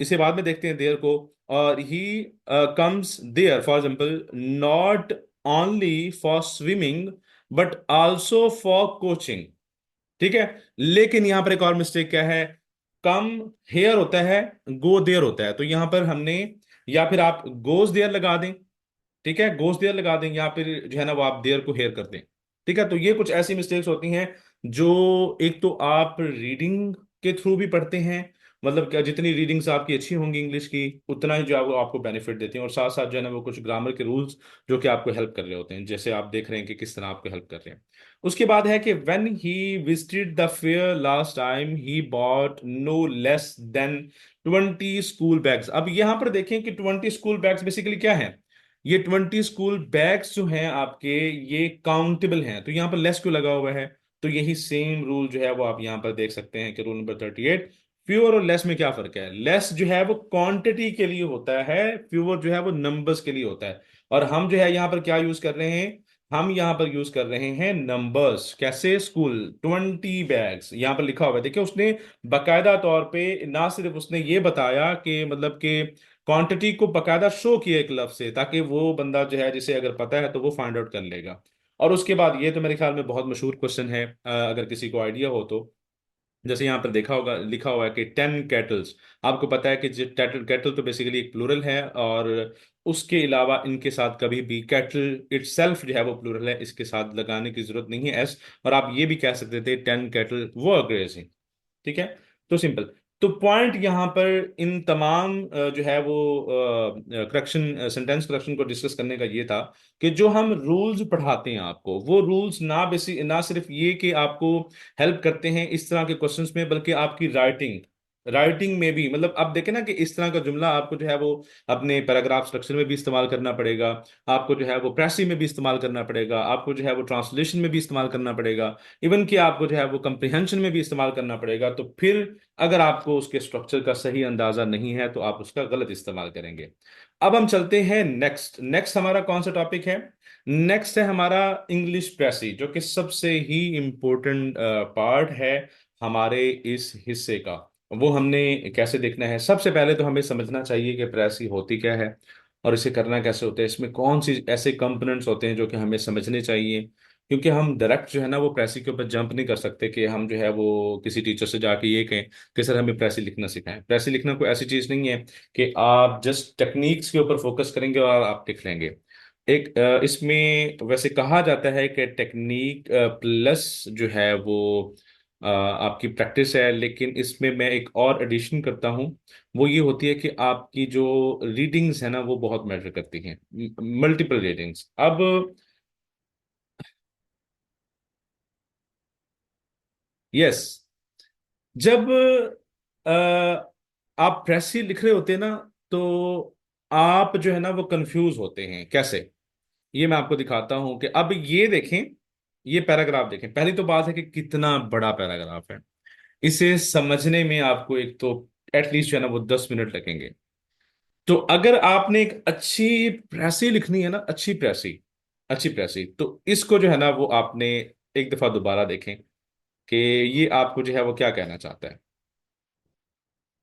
इसे बाद में देखते हैं देयर को। और he comes there for example not only for swimming but also for coaching, ठीक है। लेकिन यहां पर एक और मिस्टेक क्या है, कम हेयर होता है, गो देयर होता है। तो यहां पर हमने, या फिर आप गोज देयर लगा दें, ठीक है, गोज देयर लगा दें, या फिर जो है ना वो आप देयर को हेयर कर दें, ठीक है। तो ये कुछ ऐसी मिस्टेक्स होती हैं जो एक तो आप रीडिंग के थ्रू भी पढ़ते हैं, मतलब क्या, जितनी रीडिंग्स आपकी अच्छी होंगी इंग्लिश की उतना ही जो है वो आपको बेनिफिट देती हैं। और साथ साथ जो है ना वो कुछ ग्रामर के रूल्स जो कि आपको हेल्प कर रहे होते हैं, जैसे आप देख रहे हैं कि किस तरह आपको हेल्प कर रहे हैं। उसके बाद है कि when he visited the fair last time he bought no less than 20 school bags. अब यहां पर देखें कि 20 स्कूल बैग्स बेसिकली क्या है, ये 20 स्कूल बैग्स जो हैं आपके, ये काउंटेबल हैं। तो यहाँ पर लेस क्यों लगा हुआ है, तो यही सेम रूल जो है वो आप यहाँ पर देख सकते हैं कि रूल नंबर 38, फ्यूअर और लेस में क्या फर्क है। लेस जो है वो क्वांटिटी के लिए होता है, फ्यूअर जो है वो नंबर्स के लिए होता है। और हम जो है यहाँ पर क्या यूज कर रहे हैं, हम यहाँ पर यूज कर रहे हैं नंबर्स। कैसे, स्कूल 20 बैग्स यहाँ पर लिखा हुआ है, देखिए उसने बकायदा तौर पे ना सिर्फ उसने ये बताया कि मतलब कि क्वांटिटी को बकायदा शो किया एक लफ्ज से, ताकि वो बंदा जो है जिसे अगर पता है तो वो फाइंड आउट कर लेगा। और उसके बाद ये तो मेरे ख्याल में बहुत मशहूर क्वेश्चन है, अगर किसी को आइडिया हो तो, जैसे यहाँ पर देखा होगा, लिखा हुआ है कि 10 कैटल्स। आपको पता है कि जो कैटल, कैटल तो बेसिकली एक प्लूरल है, और उसके अलावा इनके साथ कभी भी कैटल इटसेल्फ जो है वो प्लूरल है, इसके साथ लगाने की जरूरत नहीं है एस। और आप ये भी कह सकते थे 10 कैटल वर ग्रेजिंग, ठीक है। तो सिंपल। तो पॉइंट यहाँ पर इन तमाम जो है वो करेक्शन, सेंटेंस करेक्शन को डिस्कस करने का ये था कि जो हम रूल्स पढ़ाते हैं आपको, वो रूल्स ना सिर्फ ये कि आपको हेल्प करते हैं इस तरह के क्वेश्चंस में, बल्कि आपकी राइटिंग राइटिंग में भी, मतलब आप देखें ना कि इस तरह का जुमला आपको जो है वो अपने पैराग्राफ स्ट्रक्चर में भी इस्तेमाल करना पड़ेगा, आपको जो है वो प्रेसी में भी इस्तेमाल करना पड़ेगा, आपको जो है वो ट्रांसलेशन में भी इस्तेमाल करना पड़ेगा, इवन कि आपको जो है वो कंप्रिहेंशन में भी इस्तेमाल करना पड़ेगा। तो फिर अगर आपको उसके स्ट्रक्चर का सही अंदाजा नहीं है तो आप उसका गलत इस्तेमाल करेंगे। अब हम चलते हैं नेक्स्ट। नेक्स्ट हमारा कौन सा टॉपिक है? नेक्स्ट है हमारा इंग्लिश प्रेसी, जो कि सबसे ही इम्पोर्टेंट पार्ट है हमारे इस हिस्से का। वो हमने कैसे देखना है? सबसे पहले तो हमें समझना चाहिए कि प्रेसी होती क्या है और इसे करना कैसे होता है, इसमें कौन सी ऐसे कंपोनेंट्स होते हैं जो कि हमें समझने चाहिए। क्योंकि हम डायरेक्ट जो है ना वो प्रेसी के ऊपर जंप नहीं कर सकते कि हम जो है वो किसी टीचर से जाके ये कहें कि सर हमें प्रेसी लिखना सिखाएं। प्रेसी लिखना कोई ऐसी चीज नहीं है कि आप जस्ट टेक्निक्स के ऊपर फोकस करेंगे और आप लिख लेंगे। एक इसमें वैसे कहा जाता है कि टेक्निक प्लस जो है वो आपकी प्रैक्टिस है, लेकिन इसमें मैं एक और एडिशन करता हूँ। वो ये होती है कि आपकी जो रीडिंग्स है ना वो बहुत मैटर करती हैं, मल्टीपल रीडिंग्स। अब यस, जब आप प्रेसी लिख रहे होते हैं ना, तो आप जो है ना वो कंफ्यूज होते हैं। कैसे? ये मैं आपको दिखाता हूं कि अब ये देखें, ये पैराग्राफ देखें। पहली तो बात है कि कितना बड़ा पैराग्राफ है। इसे समझने में आपको एक तो एटलीस्ट जो है ना वो 10 मिनट लगेंगे। तो अगर आपने एक अच्छी प्रेसी लिखनी है ना, अच्छी प्रेसी, तो इसको जो है ना वो आपने एक दफा दोबारा देखें कि ये आपको जो है वो क्या कहना चाहता है।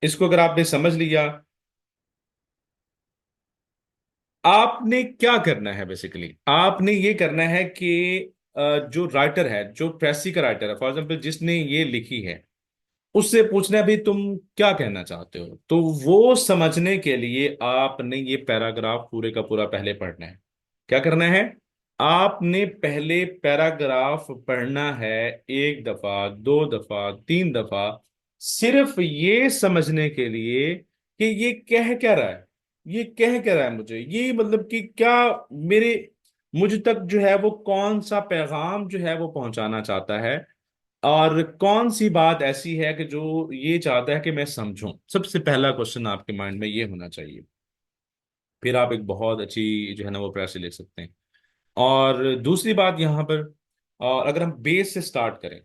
इसको अगर आपने समझ लिया, आपने क्या करना है? बेसिकली आपने ये करना है कि जो राइटर है, जो प्रेसी का राइटर है, फॉर एग्जाम्पल जिसने ये लिखी है, उससे पूछना है भाई तुम क्या कहना चाहते हो। तो वो समझने के लिए आपने ये पैराग्राफ पूरे का पूरा पहले पढ़ना है। क्या करना है? आपने पहले पैराग्राफ पढ़ना है, एक दफा, दो दफा, तीन दफा, सिर्फ ये समझने के लिए कि ये कह क्या रहा है, ये कह क्या रहा है मुझे, ये मतलब कि क्या मेरे मुझ तक जो है वो कौन सा पैगाम जो है वो पहुंचाना चाहता है, और कौन सी बात ऐसी है कि जो ये चाहता है कि मैं समझूं। सबसे पहला क्वेश्चन आपके माइंड में ये होना चाहिए। फिर आप एक बहुत अच्छी जो है ना वो प्रेस लिख सकते हैं। और दूसरी बात यहाँ पर, और अगर हम बेस से स्टार्ट करें,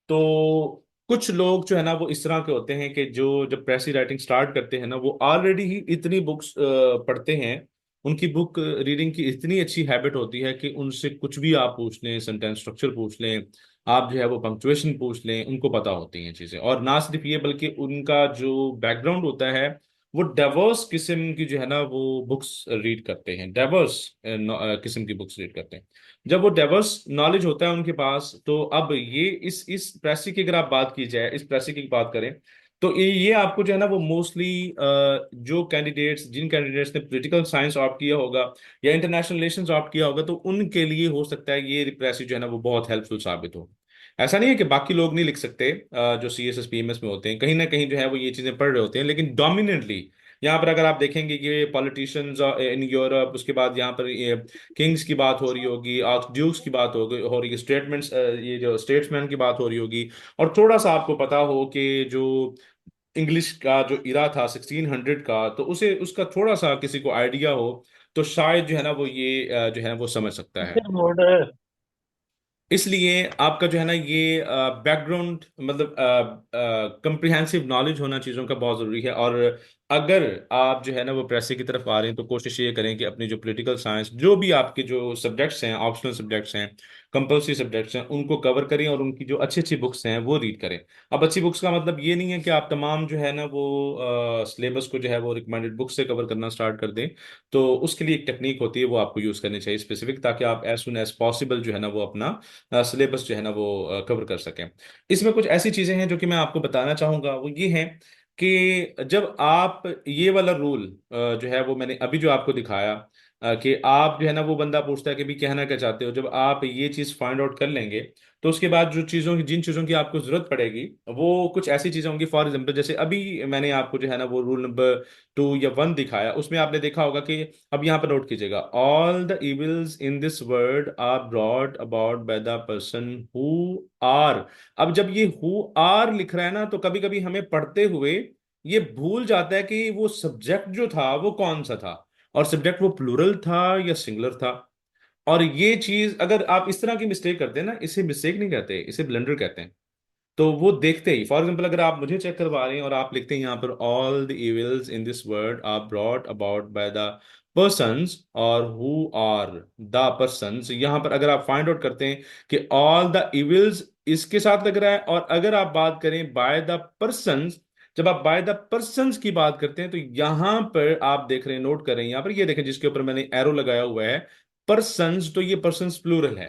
तो कुछ लोग जो है ना वो इस तरह के होते हैं कि जो जब प्रेसी राइटिंग स्टार्ट करते हैं ना, वो ऑलरेडी ही इतनी बुक्स पढ़ते हैं, उनकी बुक रीडिंग की इतनी अच्छी हैबिट होती है कि उनसे कुछ भी आप पूछ लें, सेंटेंस स्ट्रक्चर पूछ लें, आप जो है वो पंक्चुएशन पूछ लें, उनको पता होती हैं चीज़ें। और ना सिर्फ ये, बल्कि उनका जो बैकग्राउंड होता है वो डाइवर्स किस्म की जो है ना वो बुक्स रीड करते हैं, डाइवर्स किस्म की बुक्स रीड करते हैं। जब वो डाइवर्स नॉलेज होता है उनके पास, तो अब ये इस प्रेसी की अगर आप बात की जाए, इस प्रेसी की बात करें, तो ये आपको जो है ना वो मोस्टली जो कैंडिडेट्स, जिन कैंडिडेट्स ने पॉलिटिकल साइंस ऑप्ट किया होगा या इंटरनेशनल रिलेशंस ऑप्ट किया होगा, तो उनके लिए हो सकता है ये प्रेसी जो है ना वो बहुत हेल्पफुल साबित हो। ऐसा नहीं है कि बाकी लोग नहीं लिख सकते, जो CSS PMS में होते हैं, कहीं ना कहीं जो है वो ये चीजें पढ़ रहे होते हैं, लेकिन डोमिनेटली यहाँ पर अगर आप देखेंगे कि पॉलिटिशियंस इन यूरोप, उसके बाद यहाँ पर किंग्स की बात हो रही होगी, आर्च ड्यूक्स की बात हो रही है, स्टेटमेंट्स, ये जो स्टेट्समैन की बात हो रही होगी, और थोड़ा सा आपको पता हो कि जो इंग्लिश का जो इरा था 1600 का, तो उसे उसका थोड़ा सा किसी को आइडिया हो, तो शायद जो है ना वो ये जो है वो समझ सकता है। बोर्ड है। इसलिए आपका जो है ना ये बैकग्राउंड, मतलब कंप्रिहेंसिव नॉलेज होना चीज़ों का बहुत ज़रूरी है। और अगर आप जो है ना वो प्रेसी की तरफ आ रहे हैं, तो कोशिश ये करें कि अपनी जो पॉलिटिकल साइंस, जो भी आपके जो सब्जेक्ट्स हैं, ऑप्शनल सब्जेक्ट्स हैं, कंपल्सरी सब्जेक्ट्स हैं, उनको कवर करें और उनकी जो अच्छी अच्छी बुक्स हैं वो रीड करें। अब अच्छी बुक्स का मतलब ये नहीं है कि आप तमाम जो है ना वो सिलेबस को जो है वो रिकमेंडेड बुक से कवर करना स्टार्ट कर दें। तो उसके लिए एक टेक्निक होती है, वो आपको यूज़ करनी चाहिए स्पेसिफिक, ताकि आप एज सुन एज पॉसिबल जो है ना वो अपना सिलेबस जो है ना वो कवर कर सकें। इसमें कुछ ऐसी चीजें हैं जो कि मैं आपको बताना चाहूंगा, वो ये हैं कि जब आप ये वाला रूल जो है वो मैंने अभी जो आपको दिखाया, कि आप जो है ना, वो बंदा पूछता है कि भी कहना क्या चाहते हो। जब आप ये चीज फाइंड आउट कर लेंगे तो उसके बाद जो चीजों की जिन चीजों की आपको जरूरत पड़ेगी वो कुछ ऐसी चीजें होंगी। फॉर एग्जाम्पल जैसे अभी मैंने आपको जो है ना वो रूल नंबर 2 या 1 दिखाया, उसमें आपने देखा होगा कि अब यहाँ पर नोट कीजिएगा, all the evils in this world are brought about by the person who are. अब जब ये हु आर लिख रहा है ना, तो कभी कभी हमें पढ़ते हुए ये भूल जाता है कि वो सब्जेक्ट जो था वो कौन सा था, और सब्जेक्ट वो प्लूरल था या सिंगुलर था। और ये चीज अगर आप इस तरह की मिस्टेक करते हैं ना, इसे मिस्टेक नहीं कहते, इसे ब्लंडर कहते हैं। तो वो देखते ही, फॉर एग्जाम्पल अगर आप मुझे चेक करवा रहे हैं और आप लिखते हैं यहाँ पर all the evils in this world are brought about by the persons और हु आर द पर्सन्स, यहाँ पर अगर आप फाइंड आउट करते हैं कि ऑल द इविल्स इसके साथ लग रहा है, और अगर आप बात करें बाय द पर्सन्स, जब आप बाय द पर्सन्स की बात करते हैं तो यहां पर आप देख रहे हैं, नोट कर रहे हैं यहाँ पर, ये देखें जिसके ऊपर मैंने एरो लगाया हुआ है पर्सन्स, तो ये पर्सन्स प्लूरल है।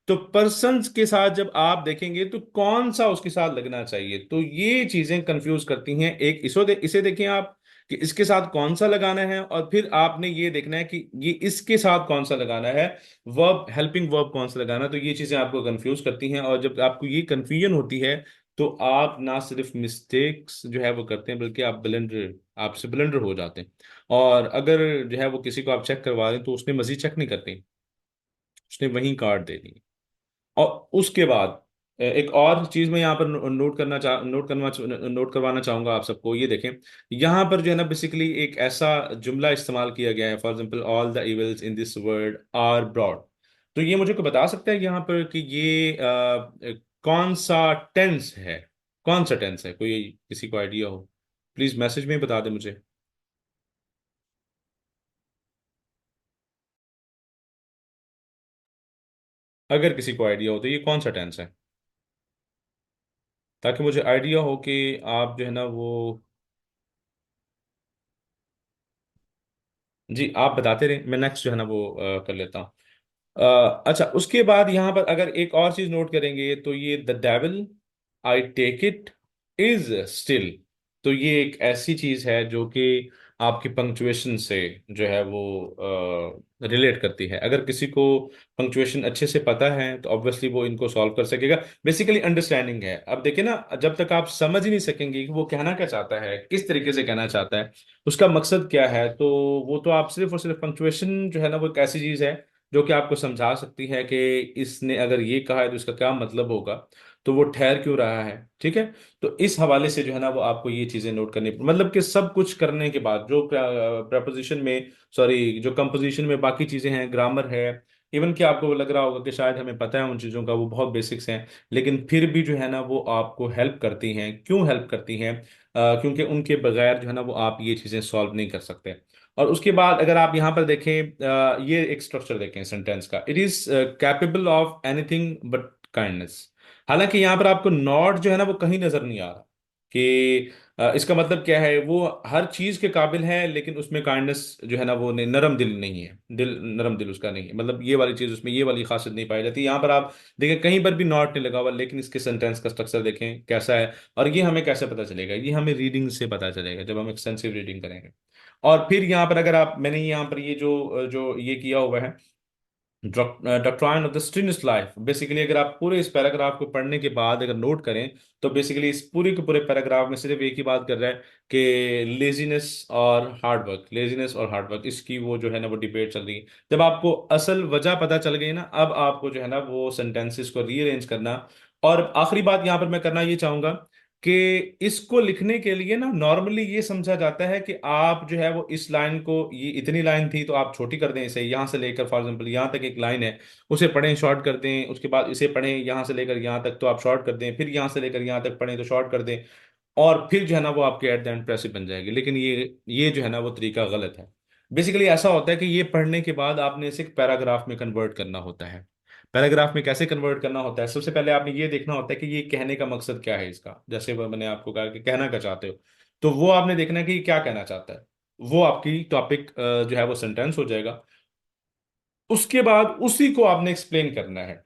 तो पर्सन्स के साथ जब आप देखेंगे तो कौन सा उसके साथ लगना चाहिए, तो ये चीजें कंफ्यूज करती हैं। एक इसे देखें आप कि इसके साथ कौन सा लगाना है, और फिर आपने ये देखना है कि ये इसके साथ कौन सा लगाना है, वर्ब हेल्पिंग वर्ब कौन सा लगाना है। तो ये चीजें आपको कंफ्यूज करती हैं, और जब आपको ये कंफ्यूजन होती है तो आप ना सिर्फ मिस्टेक्स जो है वो करते हैं, बल्कि आप ब्लेंडर आपसे ब्लेंडर हो जाते हैं। और अगर जो है वो किसी को आप चेक करवा दें तो उसने मजीद चेक नहीं करनी, उसने वहीं काट देनी। और उसके बाद एक और चीज मैं यहाँ पर नोट करवाना चाहूंगा आप सबको, ये देखें यहाँ पर जो है ना बेसिकली एक ऐसा जुमला इस्तेमाल किया गया है, for example all the evils in this world are broad. तो ये मुझे को बता सकता है यहाँ पर कि ये कौन सा टेंस है, कौन सा टेंस है, कोई किसी को आइडिया हो प्लीज मैसेज में ही बता दे मुझे, अगर किसी को आइडिया हो तो ये कौन सा टेंस है, ताकि मुझे आइडिया हो कि आप जो है ना वो। जी आप बताते रहे, मैं नेक्स्ट जो है ना वो कर लेता हूँ। अच्छा, उसके बाद यहाँ पर अगर एक और चीज नोट करेंगे तो ये the devil I take it is still. तो ये एक ऐसी चीज है जो कि आपकी पंक्चुएशन से जो है वो रिलेट करती है। अगर किसी को पंक्चुएशन अच्छे से पता है तो ऑब्वियसली वो इनको सॉल्व कर सकेगा। बेसिकली अंडरस्टैंडिंग है। अब देखिए ना, जब तक आप समझ ही नहीं सकेंगे कि वो कहना क्या चाहता है, किस तरीके से कहना चाहता है, उसका मकसद क्या है, तो वो तो आप सिर्फ और सिर्फ पंक्चुएशन जो है ना वो एक ऐसी चीज है जो कि आपको समझा सकती है कि इसने अगर ये कहा है तो इसका क्या मतलब होगा, तो वो ठहर क्यों रहा है। ठीक है। तो इस हवाले से जो है ना वो आपको ये चीजें नोट करनी, मतलब कि सब कुछ करने के बाद जो प्रपोजिशन में, सॉरी जो कंपोजिशन में बाकी चीजें हैं, ग्रामर है, इवन कि आपको लग रहा होगा कि शायद हमें पता है उन चीज़ों का, वो बहुत बेसिक्स हैं, लेकिन फिर भी जो है ना वो आपको हेल्प करती हैं। क्यों हेल्प करती हैं? क्योंकि उनके बगैर जो है ना वो आप ये चीज़ें सॉल्व नहीं कर सकते। और उसके बाद अगर आप यहाँ पर देखें, ये एक स्ट्रक्चर देखें सेंटेंस का, it is capable of anything but kindness. हालांकि यहाँ पर आपको नॉट जो है ना वो कहीं नजर नहीं आ रहा कि इसका मतलब क्या है, वो हर चीज के काबिल है लेकिन उसमें काइंडनेस जो है ना वो नरम दिल नहीं है, दिल नरम दिल उसका नहीं है, मतलब ये वाली चीज उसमें, ये वाली खासियत नहीं पाई जाती। यहाँ पर आप देखें कहीं पर भी नॉट नहीं लगा हुआ, लेकिन इसके सेंटेंस का स्ट्रक्चर देखें कैसा है। और ये हमें कैसे पता चलेगा? ये हमें रीडिंग से पता चलेगा, जब हम एक्सटेंसिव रीडिंग करेंगे। और फिर यहाँ पर अगर आप, मैंने यहाँ पर ये जो जो ये किया हुआ है, doctrine of the strenuous life, basically अगर आप पूरे इस पैराग्राफ को पढ़ने के बाद अगर नोट करें तो बेसिकली इस पूरे के पूरे पैराग्राफ में सिर्फ एक ही बात कर रहा है कि लेजीनेस और हार्ड वर्क, लेजीनेस और हार्ड वर्क, इसकी वो जो है ना वो डिबेट चल रही है। जब आपको असल वजह पता चल गई ना, अब आपको जो है ना वो सेंटेंसेस को रीअरेंज करना। और आखिरी बात यहाँ पर मैं करना ये चाहूंगा कि इसको लिखने के लिए ना नॉर्मली ये समझा जाता है कि आप जो है वो इस लाइन को, ये इतनी लाइन थी तो आप छोटी कर दें, इसे यहाँ से लेकर फॉर एग्जांपल यहाँ तक एक लाइन है, उसे पढ़ें शॉर्ट कर दें, उसके बाद इसे पढ़ें यहाँ से लेकर यहाँ तक तो आप शॉर्ट कर दें, फिर यहाँ से लेकर यहाँ तक पढ़ें तो शॉर्ट कर दें, और फिर जो है ना वो आपके एट द एंड प्रेसिव बन जाएगी। लेकिन ये जो है ना वो तरीका गलत है। बेसिकली ऐसा होता है कि ये पढ़ने के बाद आपने इसे एक पैराग्राफ में कन्वर्ट करना होता है। पैराग्राफ में कैसे कन्वर्ट करना होता है? सबसे पहले आपने ये देखना होता है कि ये कहने का मकसद क्या है इसका, जैसे वो मैंने आपको कहा कि कहना क्या चाहते हो, तो वो आपने देखना है कि ये क्या कहना चाहता है। वो आपकी टॉपिक जो है वो सेंटेंस हो जाएगा। उसके बाद उसी को आपने एक्सप्लेन करना है,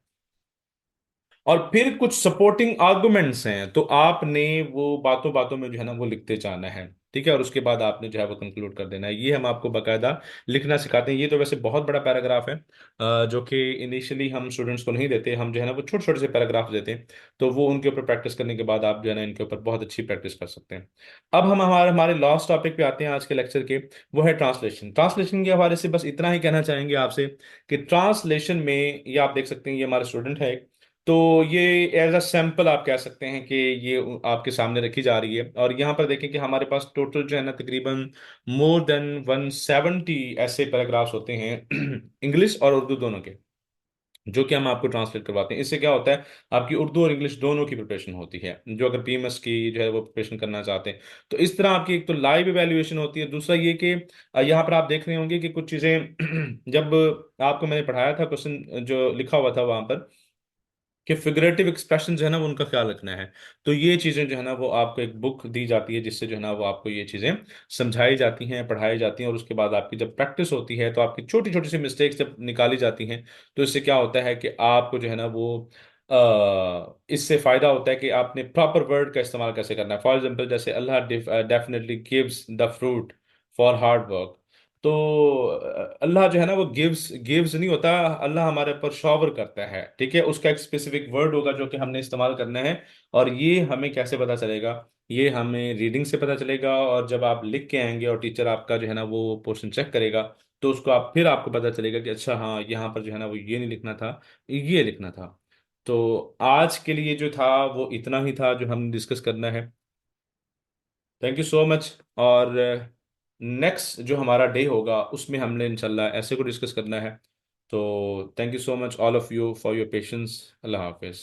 और फिर कुछ सपोर्टिंग आर्गुमेंट्स हैं तो आपने वो बातों बातों में जो है ना वो लिखते जाना है। ठीक है, और उसके बाद आपने जो है वो कंक्लूड कर देना है। ये हम आपको बकायदा लिखना सिखाते हैं। ये तो वैसे बहुत बड़ा पैराग्राफ है, जो कि इनिशियली हम स्टूडेंट्स को नहीं देते, हम जो है ना वो छोटे छोटे से पैराग्राफ देते हैं। तो वो उनके ऊपर प्रैक्टिस करने के बाद आप जो है ना इनके ऊपर बहुत अच्छी प्रैक्टिस कर सकते हैं। अब हम हमारे हमारे लास्ट टॉपिक पे आते हैं आज के लेक्चर के। वो है ट्रांसलेशन। ट्रांसलेशन के हवाले से बस इतना ही कहना चाहेंगे आपसे कि ट्रांसलेशन में, ये आप देख सकते हैं, ये हमारा स्टूडेंट है। तो ये एज अ सैंपल आप कह सकते हैं कि ये आपके सामने रखी जा रही है। और यहाँ पर देखें कि हमारे पास टोटल जो है ना तकरीबन मोर देन 170 ऐसे पैराग्राफ्स होते हैं इंग्लिश और उर्दू दोनों के, जो कि हम आपको ट्रांसलेट करवाते हैं। इससे क्या होता है, आपकी उर्दू और इंग्लिश दोनों की प्रिपरेशन होती है, जो अगर पीएमएस की जो है वो प्रिपरेशन करना चाहते हैं। तो इस तरह आपकी एक तो लाइव इवैल्यूएशन होती है। दूसरा ये कि यहाँ पर आप देख रहे होंगे कि कुछ चीज़ें जब आपको मैंने पढ़ाया था, क्वेश्चन जो लिखा हुआ था वहां पर कि फिगरेटिव एक्सप्रेशन जो है ना वो उनका ख्याल रखना है। तो ये चीज़ें जो है ना वो आपको एक बुक दी जाती है, जिससे जो है ना वो आपको ये चीज़ें समझाई जाती हैं, पढ़ाई जाती हैं। और उसके बाद आपकी जब प्रैक्टिस होती है तो आपकी छोटी छोटी सी मिस्टेक्स जब निकाली जाती हैं, तो इससे क्या होता है कि आपको जो है ना वो इससे फ़ायदा होता है कि आपने प्रॉपर वर्ड का इस्तेमाल कैसे करना है। फॉर एग्जाम्पल, जैसे Allah definitely gives the fruit for hard work. तो अल्लाह जो है ना वो गिव्स गिव्स नहीं होता, अल्लाह हमारे ऊपर शॉवर करता है। ठीक है, उसका एक स्पेसिफिक वर्ड होगा जो कि हमने इस्तेमाल करना है। और ये हमें कैसे पता चलेगा, ये हमें रीडिंग से पता चलेगा। और जब आप लिख के आएंगे और टीचर आपका जो है ना वो पोर्शन चेक करेगा, तो उसको आप फिर आपको पता चलेगा कि अच्छा हाँ, यहाँ पर जो है ना वो ये नहीं लिखना था, ये लिखना था। तो आज के लिए जो था वो इतना ही था जो हमने डिस्कस करना है। Thank you so much. और नेक्स्ट जो हमारा डे होगा उसमें हमने इंशाल्लाह ऐसे को डिस्कस करना है। तो thank you so much all of you for your patience. Allah Hafiz.